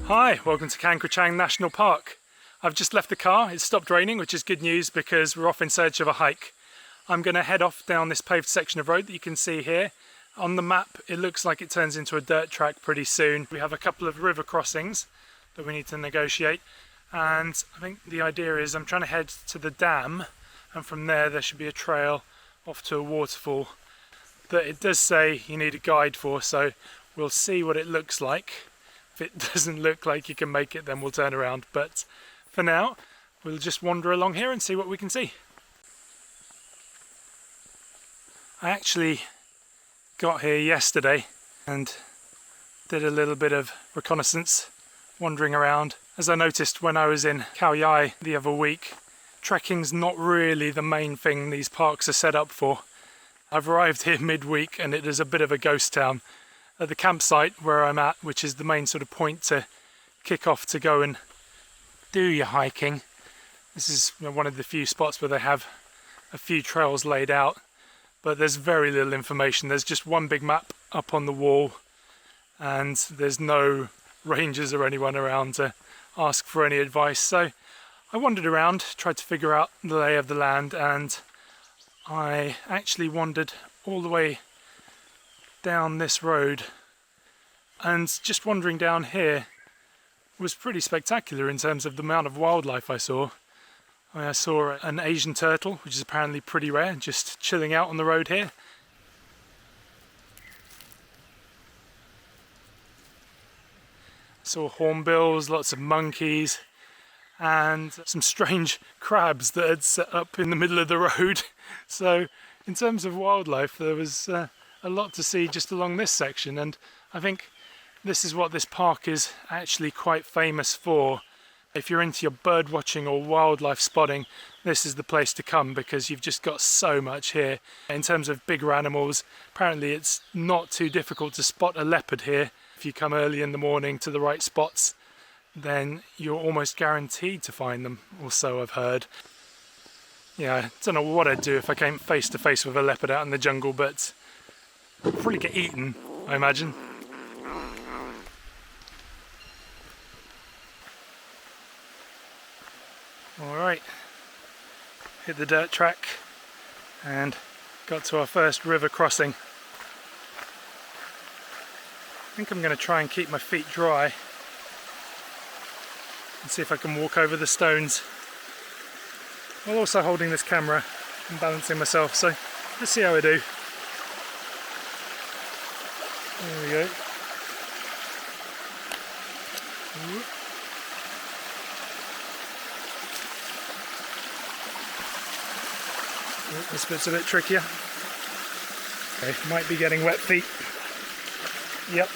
Hi, welcome to Kaeng Krachan National Park. I've just left the car, it's stopped raining, which is good news because we're off in search of a hike. I'm going to head off down this paved section of road that you can see here. On the map it looks like it turns into a dirt track pretty soon. We have a couple of river crossings that we need to negotiate, and I think the idea is I'm trying to head to the dam, and from there should be a trail off to a waterfall that it does say you need a guide for, so we'll see what it looks like. If it doesn't look like you can make it, then we'll turn around, but for now we'll just wander along here and see what we can see. I actually got here yesterday and did a little bit of reconnaissance, wandering around. As I noticed when I was in Khao Yai the other week, trekking's not really the main thing these parks are set up for. I've arrived here midweek and it is a bit of a ghost town. At the campsite where I'm at, which is the main sort of point to kick off to go and do your hiking, this is one of the few spots where they have a few trails laid out, but there's very little information. There's just one big map up on the wall and there's no rangers or anyone around to ask for any advice. So I wandered around, tried to figure out the lay of the land, and I actually wandered all the way down this road, and just wandering down here was pretty spectacular in terms of the amount of wildlife I saw. I saw an Asian turtle, which is apparently pretty rare, just chilling out on the road here. I saw hornbills, lots of monkeys, and some strange crabs that had set up in the middle of the road. So in terms of wildlife, there was a lot to see just along this section, and I think this is what this park is actually quite famous for. If you're into your bird watching or wildlife spotting, this is the place to come because you've just got so much here. In terms of bigger animals, apparently it's not too difficult to spot a leopard here. If you come early in the morning to the right spots, then you're almost guaranteed to find them, or so I've heard. Yeah, I don't know what I'd do if I came face to face with a leopard out in the jungle, but I'd probably get eaten, I imagine. Alright, hit the dirt track and got to our first river crossing. I think I'm going to try and keep my feet dry and see if I can walk over the stones while also holding this camera and balancing myself, so let's see how I do. There we go. Oh, this bit's a bit trickier. Okay, might be getting wet feet. Yep.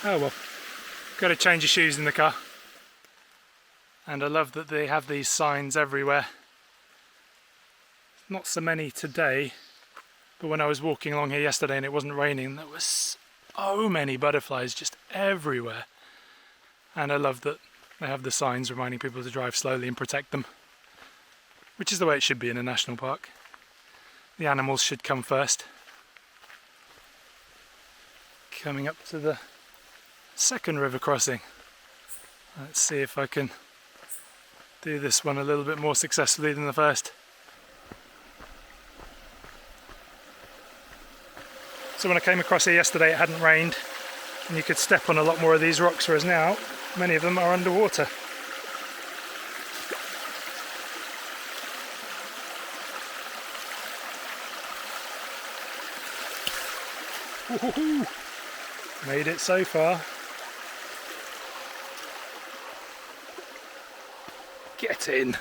Oh well. Got to change your shoes in the car. And I love that they have these signs everywhere. Not so many today, but when I was walking along here yesterday and it wasn't raining, there was so many butterflies just everywhere. And I love that they have the signs reminding people to drive slowly and protect them, which is the way it should be in a national park. The animals should come first. Coming up to the second river crossing. Let's see if I can do this one a little bit more successfully than the first. So when I came across here yesterday it hadn't rained and you could step on a lot more of these rocks, whereas now many of them are underwater. Woohoo! Made it so far. Get in!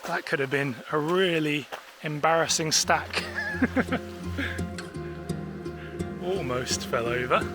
That could have been a really embarrassing stack. Almost fell over.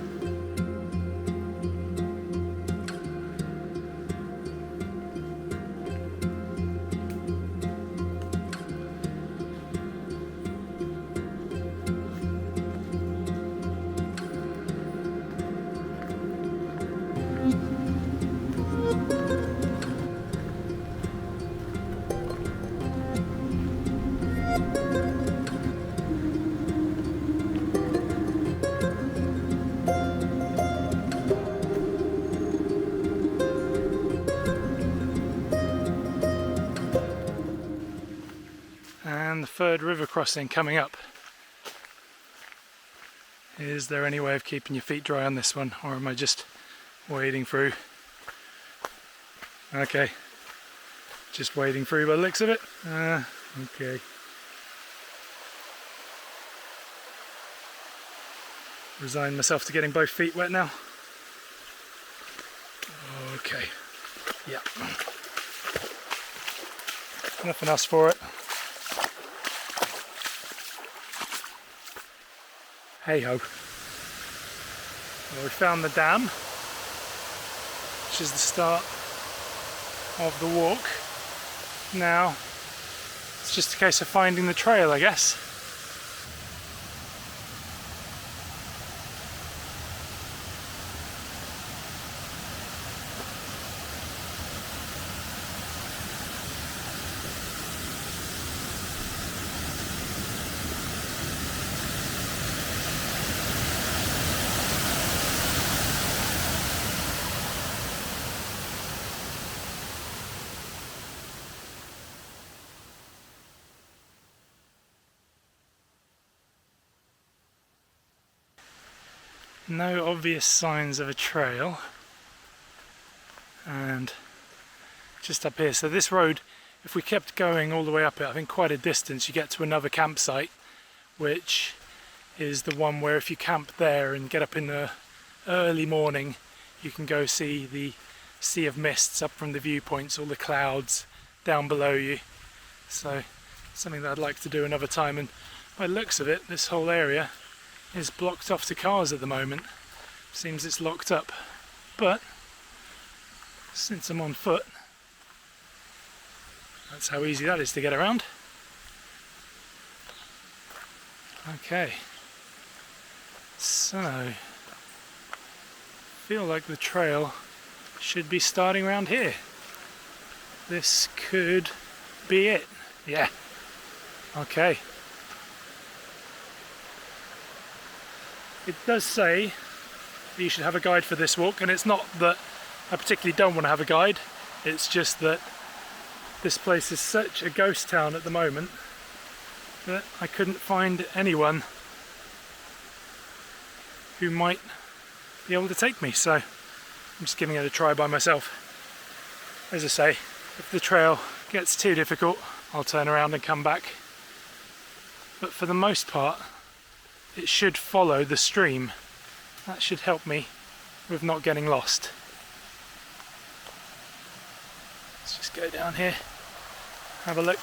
And the third river crossing coming up. Is there any way of keeping your feet dry on this one, or am I just wading through? Okay, just wading through by the looks of it. Okay. Resign myself to getting both feet wet now. Okay, yeah. Nothing else for it. Hey ho. Well, we found the dam, which is the start of the walk. Now it's just a case of finding the trail, I guess. No obvious signs of a trail, and just up here, so this road, if we kept going all the way up it, I think quite a distance, you get to another campsite, which is the one where if you camp there and get up in the early morning, you can go see the sea of mists up from the viewpoints, all the clouds down below you. So something that I'd like to do another time, and by the looks of it, this whole area is blocked off to cars at the moment. Seems it's locked up, but since I'm on foot, that's how easy that is to get around. Okay, so feel like the trail should be starting around here. This could be it. Yeah. Okay. It does say that you should have a guide for this walk, and it's not that I particularly don't want to have a guide, it's just that this place is such a ghost town at the moment that I couldn't find anyone who might be able to take me, so I'm just giving it a try by myself. As I say, if the trail gets too difficult, I'll turn around and come back, but for the most part it should follow the stream. That should help me with not getting lost. Let's just go down here, have a look.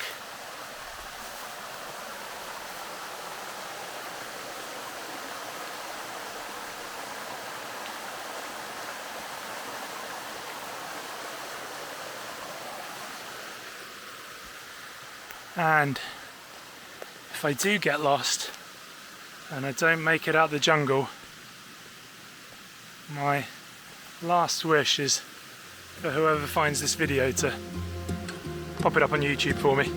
And if I do get lost and I don't make it out the jungle, my last wish is for whoever finds this video to pop it up on YouTube for me.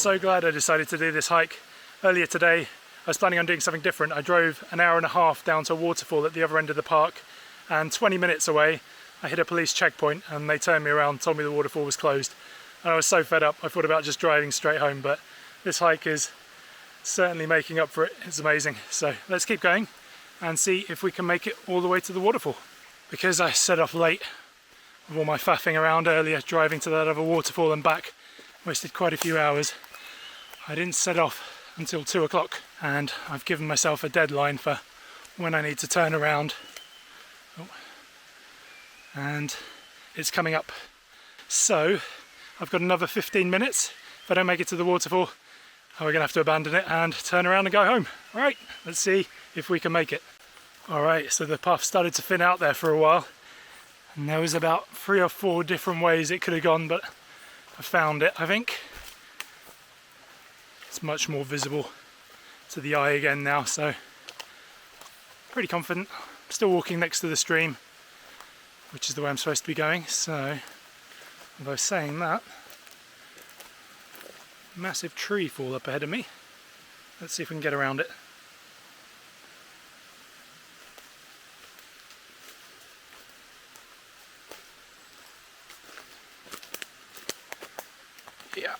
so glad I decided to do this hike. Earlier today I was planning on doing something different. I drove an hour and a half down to a waterfall at the other end of the park, and 20 minutes away I hit a police checkpoint and they turned me around, told me the waterfall was closed. And I was so fed up I thought about just driving straight home, but this hike is certainly making up for it. It's amazing. So let's keep going and see if we can make it all the way to the waterfall. Because I set off late with all my faffing around earlier, driving to that other waterfall and back, wasted quite a few hours. I didn't set off until 2 o'clock, and I've given myself a deadline for when I need to turn around. Oh. And it's coming up. So I've got another 15 minutes. If I don't make it to the waterfall, we're going to have to abandon it and turn around and go home. All right, let's see if we can make it. All right, so the path started to thin out there for a while, and there was about 3 or 4 different ways it could have gone, but I found it, I think. It's much more visible to the eye again now, so pretty confident. I'm still walking next to the stream, which is the way I'm supposed to be going, so although saying that, massive tree fall up ahead of me. Let's see if we can get around it. Yeah,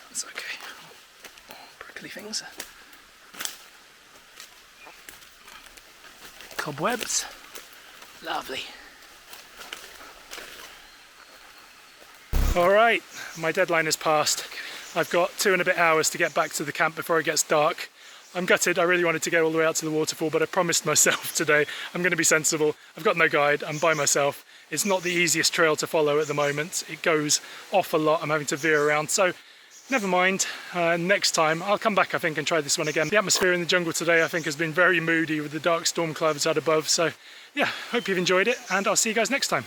that's okay. Oh, prickly things. Cobwebs. Lovely. Alright, my deadline has passed. I've got 2 and a bit hours to get back to the camp before it gets dark. I'm gutted, I really wanted to go all the way out to the waterfall, but I promised myself today I'm going to be sensible. I've got no guide, I'm by myself. It's not the easiest trail to follow at the moment. It goes off a lot, I'm having to veer around, so never mind. Next time I'll come back, I think, and try this one again. The atmosphere in the jungle today, I think, has been very moody with the dark storm clouds out above, so yeah, hope you've enjoyed it, and I'll see you guys next time.